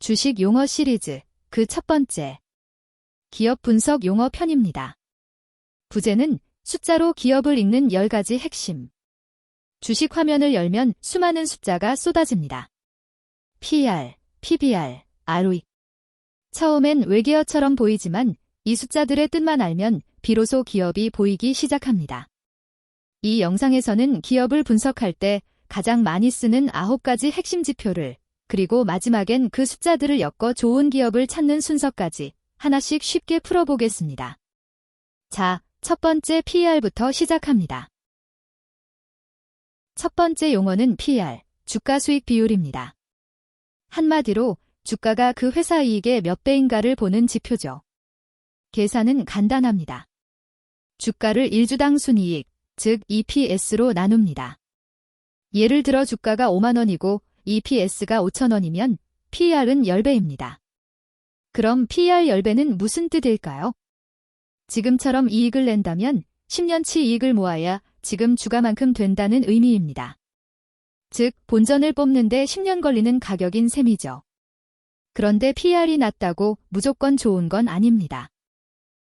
주식 용어 시리즈 그 첫 번째. 기업 분석 용어 편입니다. 부제는 숫자로 기업을 읽는 10가지 핵심. 주식 화면을 열면 수많은 숫자가 쏟아집니다. PER, PBR, ROE. 처음엔 외계어처럼 보이지만 이 숫자들의 뜻만 알면 비로소 기업이 보이기 시작합니다. 이 영상에서는 기업을 분석할 때 가장 많이 쓰는 9가지 핵심 지표를, 그리고 마지막엔 그 숫자들을 엮어 좋은 기업을 찾는 순서까지 하나씩 쉽게 풀어보겠습니다. 자, 첫 번째 PER부터 시작합니다. 첫 번째 용어는 PER, 주가 수익 비율입니다. 한마디로 주가가 그 회사 이익의 몇 배인가를 보는 지표죠. 계산은 간단합니다. 주가를 1주당 순이익, 즉 EPS로 나눕니다. 예를 들어 주가가 5만원이고 EPS가 5,000원이면 PER은 10배입니다. 그럼 PER 10배는 무슨 뜻일까요? 지금처럼 이익을 낸다면 10년치 이익을 모아야 지금 주가만큼 된다는 의미입니다. 즉, 본전을 뽑는데 10년 걸리는 가격인 셈이죠. 그런데 PER이 낮다고 무조건 좋은 건 아닙니다.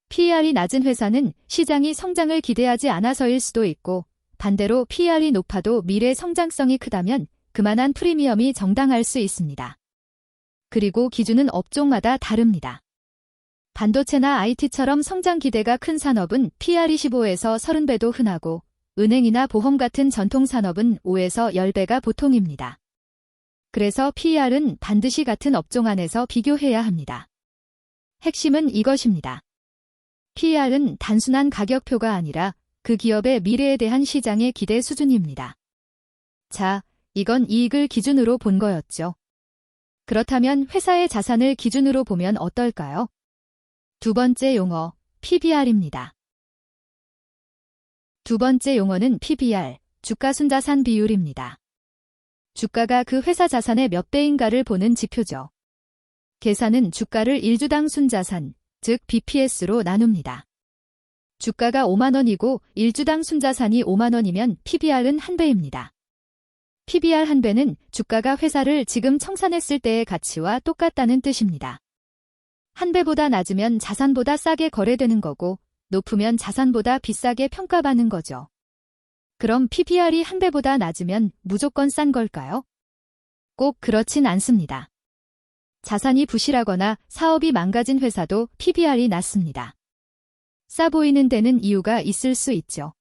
PER이 낮은 회사는 시장이 성장을 기대하지 않아서일 수도 있고, 반대로 PER이 높아도 미래 성장성이 크다면 그만한 프리미엄이 정당할 수 있습니다. 그리고 기준은 업종마다 다릅니다. 반도체나 IT처럼 성장 기대가 큰 산업은 PER 25에서 30배도 흔하고, 은행이나 보험 같은 전통 산업은 5에서 10배가 보통입니다. 그래서 PER은 반드시 같은 업종 안에서 비교해야 합니다. 핵심은 이것입니다. PER은 단순한 가격표가 아니라 그 기업의 미래에 대한 시장의 기대 수준입니다. 자, 이건 이익을 기준으로 본 거였죠. 그렇다면 회사의 자산을 기준으로 보면 어떨까요? 두 번째 용어, PBR입니다. 두 번째 용어는 PBR, 주가 순자산 비율입니다. 주가가 그 회사 자산의 몇 배인가를 보는 지표죠. 계산은 주가를 1주당 순자산, 즉 BPS로 나눕니다. 주가가 5만원이고 1주당 순자산이 5만원이면 PBR은 1배입니다. PBR 1배는 주가가 회사를 지금 청산했을 때의 가치와 똑같다는 뜻입니다. 1배보다 낮으면 자산보다 싸게 거래되는 거고, 높으면 자산보다 비싸게 평가받는 거죠. 그럼 PBR이 1배보다 낮으면 무조건 싼 걸까요? 꼭 그렇진 않습니다. 자산이 부실하거나 사업이 망가진 회사도 PBR이 낮습니다. 싸 보이는 데는 이유가 있을 수 있죠.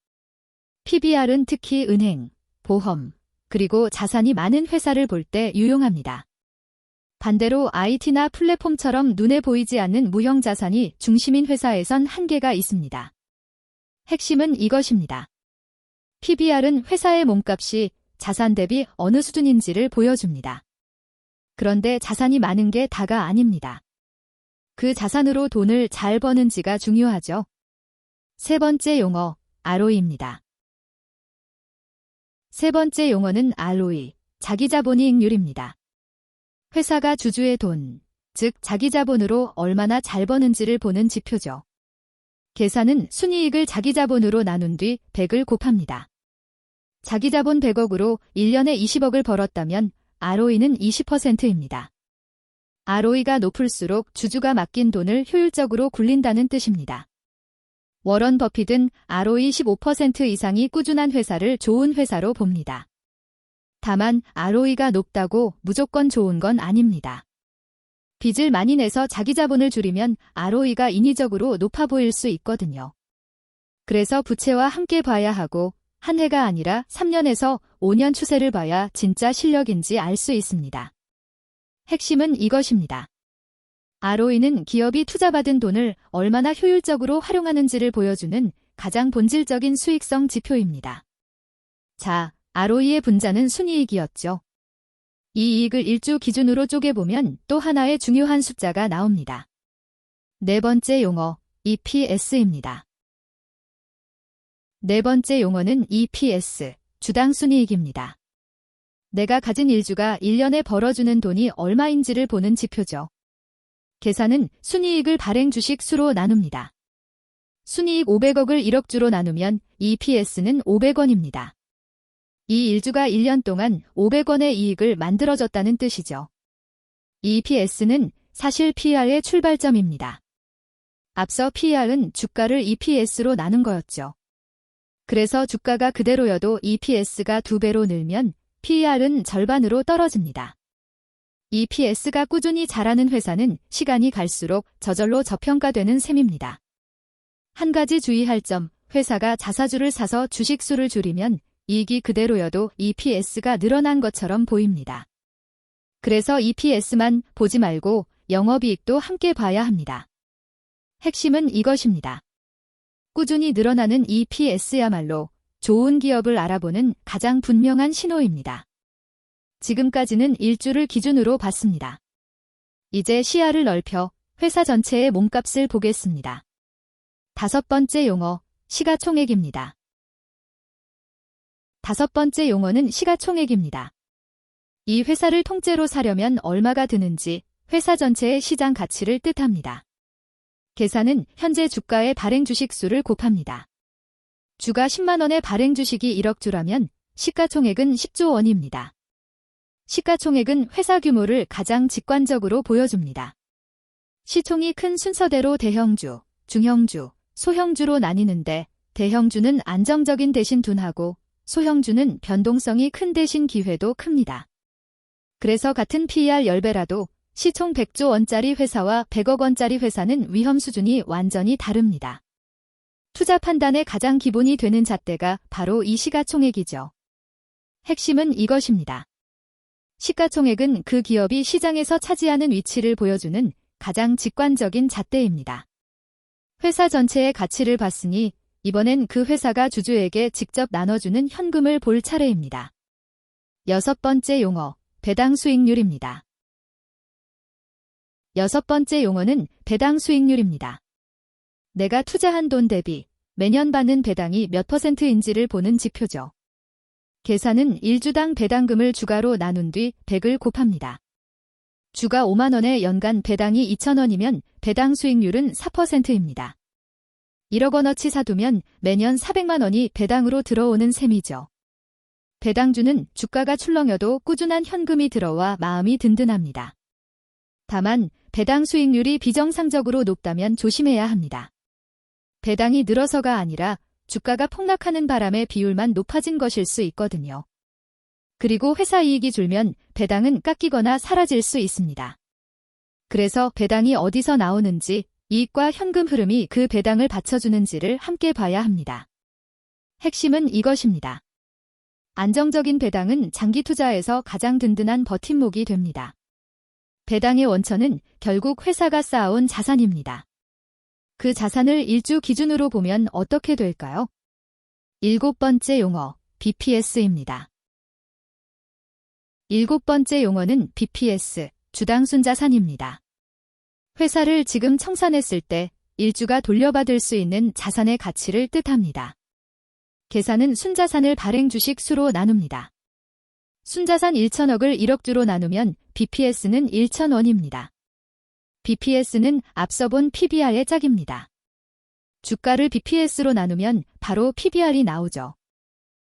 PBR은 특히 은행, 보험, 그리고 자산이 많은 회사를 볼 때 유용합니다. 반대로 IT나 플랫폼처럼 눈에 보이지 않는 무형 자산이 중심인 회사에선 한계가 있습니다. 핵심은 이것입니다. PBR은 회사의 몸값이 자산 대비 어느 수준인지를 보여줍니다. 그런데 자산이 많은 게 다가 아닙니다. 그 자산으로 돈을 잘 버는지가 중요하죠. 세 번째 용어, ROE입니다. 세 번째 용어는 ROE, 자기자본이익률입니다. 회사가 주주의 돈, 즉 자기자본으로 얼마나 잘 버는지를 보는 지표죠. 계산은 순이익을 자기자본으로 나눈 뒤 100을 곱합니다. 자기자본 100억으로 1년에 20억을 벌었다면 ROE는 20%입니다. ROE가 높을수록 주주가 맡긴 돈을 효율적으로 굴린다는 뜻입니다. 워런 버핏은 ROE 15% 이상이 꾸준한 회사를 좋은 회사로 봅니다. 다만 ROE가 높다고 무조건 좋은 건 아닙니다. 빚을 많이 내서 자기 자본을 줄이면 ROE가 인위적으로 높아 보일 수 있거든요. 그래서 부채와 함께 봐야 하고 한 해가 아니라 3년에서 5년 추세를 봐야 진짜 실력인지 알 수 있습니다. 핵심은 이것입니다. ROE는 기업이 투자받은 돈을 얼마나 효율적으로 활용하는지를 보여주는 가장 본질적인 수익성 지표입니다. 자, ROE의 분자는 순이익이었죠. 이 이익을 1주 기준으로 쪼개보면 또 하나의 중요한 숫자가 나옵니다. 네 번째 용어, EPS입니다. 네 번째 용어는 EPS, 주당 순이익입니다. 내가 가진 일주가 1년에 벌어주는 돈이 얼마인지를 보는 지표죠. 계산은 순이익을 발행 주식 수로 나눕니다. 순이익 500억을 1억 주로 나누면 EPS는 500원입니다. 이 일주가 1년 동안 500원의 이익을 만들어줬다는 뜻이죠. EPS는 사실 PER의 출발점입니다. 앞서 PER은 주가를 EPS로 나눈 거였죠. 그래서 주가가 그대로여도 EPS가 2배로 늘면 PER은 절반으로 떨어집니다. EPS가 꾸준히 자라는 회사는 시간이 갈수록 저절로 저평가되는 셈입니다. 한 가지 주의할 점, 회사가 자사주를 사서 주식수를 줄이면 이익이 그대로여도 EPS가 늘어난 것처럼 보입니다. 그래서 EPS만 보지 말고 영업이익도 함께 봐야 합니다. 핵심은 이것입니다. 꾸준히 늘어나는 EPS야말로 좋은 기업을 알아보는 가장 분명한 신호입니다. 지금까지는 일주를 기준으로 봤습니다. 이제 시야를 넓혀 회사 전체의 몸값을 보겠습니다. 5번째 용어, 시가총액입니다. 5번째 용어는 시가총액입니다. 이 회사를 통째로 사려면 얼마가 드는지 회사 전체의 시장 가치를 뜻합니다. 계산은 현재 주가의 발행 주식 수를 곱합니다. 주가 10만 원의 발행 주식이 1억 주라면 시가총액은 10조 원입니다. 시가총액은 회사 규모를 가장 직관적으로 보여줍니다. 시총이 큰 순서대로 대형주, 중형주, 소형주로 나뉘는데 대형주는 안정적인 대신 둔하고 소형주는 변동성이 큰 대신 기회도 큽니다. 그래서 같은 PER 10배라도 시총 100조 원짜리 회사와 100억 원짜리 회사는 위험 수준이 완전히 다릅니다. 투자 판단의 가장 기본이 되는 잣대가 바로 이 시가총액이죠. 핵심은 이것입니다. 시가총액은 그 기업이 시장에서 차지하는 위치를 보여주는 가장 직관적인 잣대입니다. 회사 전체의 가치를 봤으니 이번엔 그 회사가 주주에게 직접 나눠주는 현금을 볼 차례입니다. 6번째 용어, 배당 수익률입니다. 6번째 용어는 배당 수익률입니다. 내가 투자한 돈 대비 매년 받는 배당이 몇 %인지를 보는 지표죠. 계산은 1주당 배당금을 주가로 나눈 뒤 100을 곱합니다. 주가 5만 원에 연간 배당이 2천 원이면 배당 수익률은 4%입니다. 1억 원어치 사두면 매년 400만 원이 배당으로 들어오는 셈이죠. 배당주는 주가가 출렁여도 꾸준한 현금이 들어와 마음이 든든합니다. 다만 배당 수익률이 비정상적으로 높다면 조심해야 합니다. 배당이 늘어서가 아니라 주가가 폭락하는 바람에 비율만 높아진 것일 수 있거든요. 그리고 회사 이익이 줄면 배당은 깎이거나 사라질 수 있습니다. 그래서 배당이 어디서 나오는지, 이익과 현금 흐름이 그 배당을 받쳐주는지를 함께 봐야 합니다. 핵심은 이것입니다. 안정적인 배당은 장기 투자에서 가장 든든한 버팀목이 됩니다. 배당의 원천은 결국 회사가 쌓아온 자산입니다. 그 자산을 일주 기준으로 보면 어떻게 될까요? 7번째 용어, BPS입니다. 7번째 용어는 BPS, 주당 순자산입니다. 회사를 지금 청산했을 때 일주가 돌려받을 수 있는 자산의 가치를 뜻합니다. 계산은 순자산을 발행 주식 수로 나눕니다. 순자산 1천억을 1억 주로 나누면 BPS는 1,000원입니다. BPS는 앞서 본 PBR의 짝입니다. 주가를 BPS로 나누면 바로 PBR이 나오죠.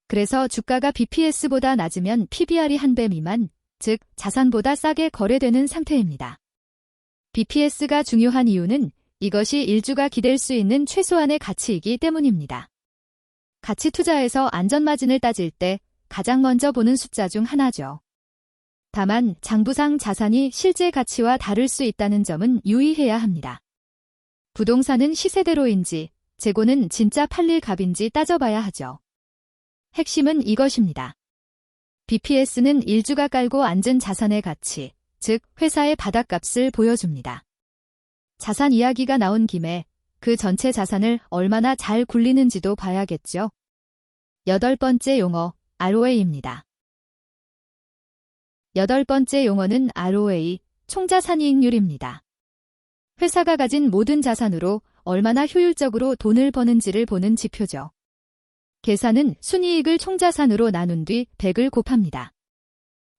그래서 주가가 BPS보다 낮으면 PBR이 1배 미만, 즉 자산보다 싸게 거래되는 상태입니다. BPS가 중요한 이유는 이것이 일주가 기댈 수 있는 최소한의 가치이기 때문입니다. 가치 투자에서 안전마진을 따질 때 가장 먼저 보는 숫자 중 하나죠. 다만 장부상 자산이 실제 가치와 다를 수 있다는 점은 유의해야 합니다. 부동산은 시세대로인지 재고는 진짜 팔릴 값인지 따져봐야 하죠. 핵심은 이것입니다. BPS는 일주가 깔고 앉은 자산의 가치, 즉 회사의 바닥값을 보여줍니다. 자산 이야기가 나온 김에 그 전체 자산을 얼마나 잘 굴리는지도 봐야겠죠. 8번째 용어, ROA입니다. 8번째 용어는 ROA, 총자산이익률입니다. 회사가 가진 모든 자산으로 얼마나 효율적으로 돈을 버는지를 보는 지표죠. 계산은 순이익을 총자산으로 나눈 뒤 100을 곱합니다.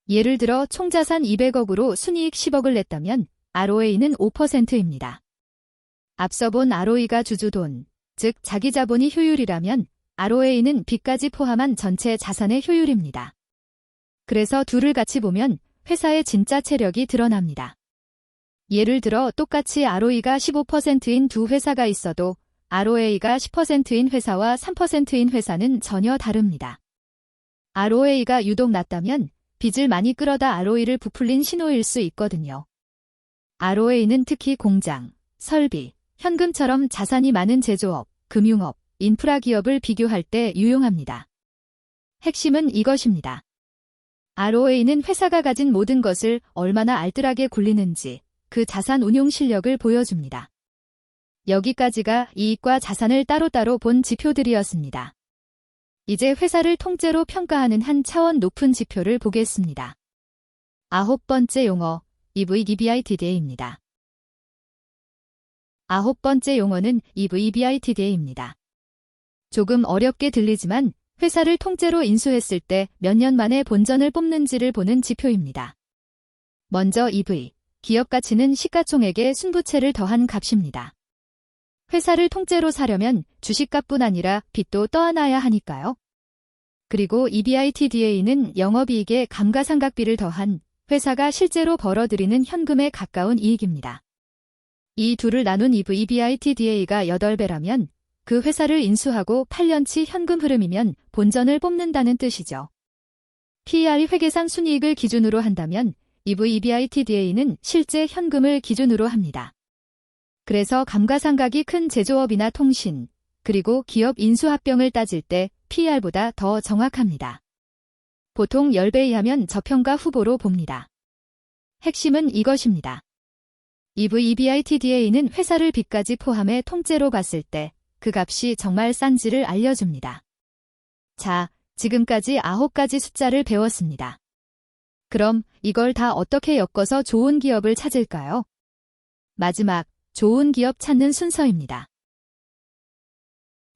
예를 들어 총자산 200억으로 순이익 10억을 냈다면 ROA는 5%입니다. 앞서 본 ROE가 주주돈, 즉 자기 자본이 효율이라면 ROA는 빚까지 포함한 전체 자산의 효율입니다. 그래서 둘을 같이 보면 회사의 진짜 체력이 드러납니다. 예를 들어 똑같이 ROE가 15%인 두 회사가 있어도 ROA가 10%인 회사와 3%인 회사는 전혀 다릅니다. ROA가 유독 낮다면 빚을 많이 끌어다 ROE를 부풀린 신호일 수 있거든요. ROA는 특히 공장, 설비, 현금처럼 자산이 많은 제조업, 금융업, 인프라 기업을 비교할 때 유용합니다. 핵심은 이것입니다. ROA는 회사가 가진 모든 것을 얼마나 알뜰하게 굴리는지 그 자산 운용 실력을 보여줍니다. 여기까지가 이익과 자산을 따로따로 본 지표들이었습니다. 이제 회사를 통째로 평가하는 한 차원 높은 지표를 보겠습니다. 9번째 용어, EV/EBITDA입니다. 9번째 용어는 EV/EBITDA입니다. 조금 어렵게 들리지만 회사를 통째로 인수했을 때 몇 년 만에 본전을 뽑는지를 보는 지표입니다. 먼저 EV, 기업 가치는 시가총액에 순부채를 더한 값입니다. 회사를 통째로 사려면 주식값뿐 아니라 빚도 떠안아야 하니까요. 그리고 EBITDA는 영업이익에 감가상각비를 더한 회사가 실제로 벌어들이는 현금에 가까운 이익입니다. 이 둘을 나눈 EV/EBITDA가 8배라면 그 회사를 인수하고 8년치 현금 흐름이면 본전을 뽑는다는 뜻이죠. PER 회계상 순이익을 기준으로 한다면 EV/EBITDA는 실제 현금을 기준으로 합니다. 그래서 감가상각이 큰 제조업이나 통신, 그리고 기업 인수합병을 따질 때 PER보다 더 정확합니다. 보통 10배 이하면 저평가 후보로 봅니다. 핵심은 이것입니다. EV/EBITDA는 회사를 빚까지 포함해 통째로 봤을 때 그 값이 정말 싼지를 알려줍니다. 자, 지금까지 9가지 숫자를 배웠습니다. 그럼 이걸 다 어떻게 엮어서 좋은 기업을 찾을까요? 마지막, 좋은 기업 찾는 순서입니다.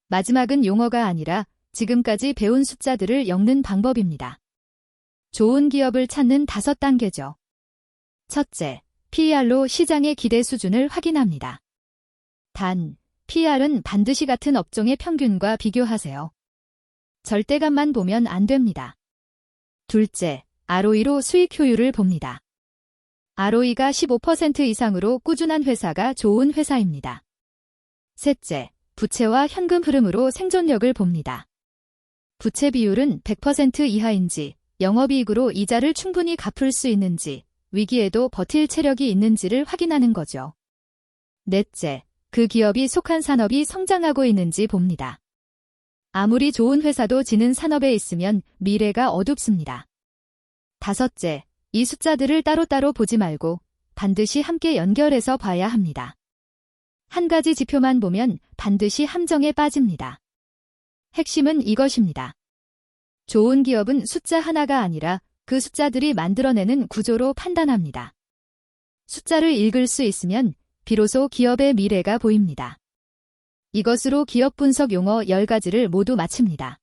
마지막은 용어가 아니라 지금까지 배운 숫자들을 엮는 방법입니다. 좋은 기업을 찾는 5단계죠. 첫째, PER로 시장의 기대 수준을 확인합니다. 단, PER은 반드시 같은 업종의 평균과 비교하세요. 절대값만 보면 안 됩니다. 둘째, ROE로 수익 효율을 봅니다. ROE가 15% 이상으로 꾸준한 회사가 좋은 회사입니다. 셋째, 부채와 현금 흐름으로 생존력을 봅니다. 부채 비율은 100% 이하인지, 영업이익으로 이자를 충분히 갚을 수 있는지, 위기에도 버틸 체력이 있는지를 확인하는 거죠. 넷째, 그 기업이 속한 산업이 성장하고 있는지 봅니다. 아무리 좋은 회사도 지는 산업에 있으면 미래가 어둡습니다. 다섯째, 이 숫자들을 따로따로 보지 말고 반드시 함께 연결해서 봐야 합니다. 한 가지 지표만 보면 반드시 함정에 빠집니다. 핵심은 이것입니다. 좋은 기업은 숫자 하나가 아니라 그 숫자들이 만들어내는 구조로 판단합니다. 숫자를 읽을 수 있으면 비로소 기업의 미래가 보입니다. 이것으로 기업 분석 용어 10가지를 모두 마칩니다.